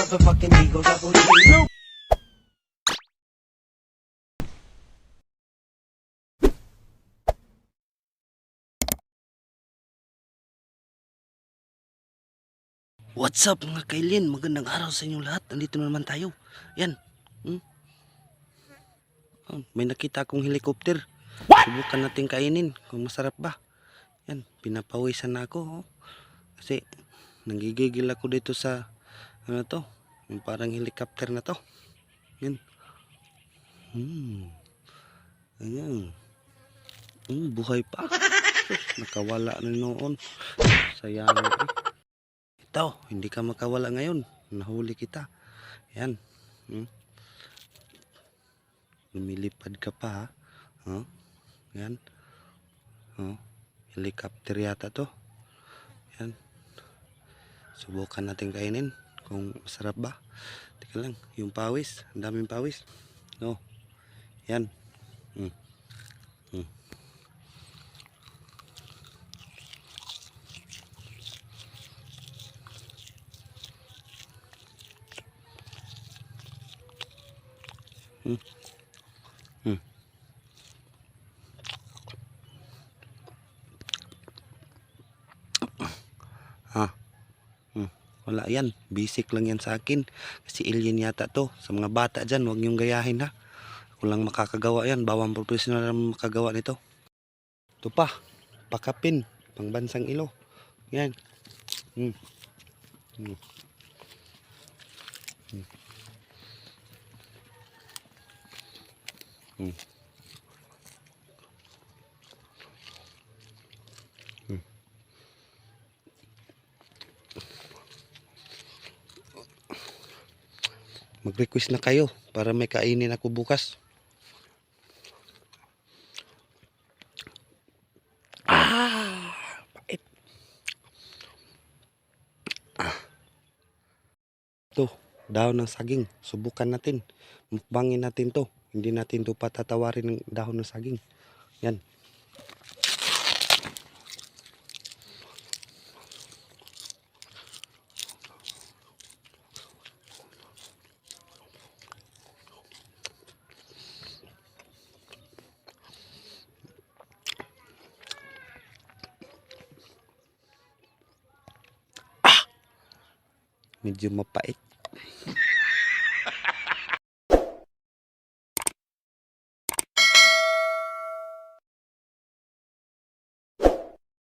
motherfucking Eagle Double G. What's up mga kailin? Magandang araw sa inyong lahat. Nandito na naman tayo. Yan. Oh, may nakita akong helicopter. Subukan natin kainin kung masarap ba. Yan. Pinapawisan na ako. Oh. Kasi nanggigigil ako dito sa ano to. Yung parang helicopter na to. Yan. Ayan. Buhay pa. Nakawala na noon. Sayang eh. Ito, hindi ka makawala ngayon. Nahuli kita. Yan. Lumilipad ka pa ha. Yan. Helicopter yata to. Yan. Subukan natin kainin kung masarap ba. Teka lang, yung pawis, ang daming pawis. No. Yan. Wala yan, basic lang yan sa akin. Kasi alien yata to. Sa mga bata dyan, huwag niyong gayahin ha. Ako lang makakagawa yan, bawang professional lang makagawa nito. Ito pa, pakapin, pangbansang ilo. Yan. Mag-request na kayo para may kainin ako bukas. Pait. Ito, dahon ng saging. Subukan natin. Mukbangin natin to. Hindi natin to patatawarin ng dahon ng saging. Yan. Medyo mapait.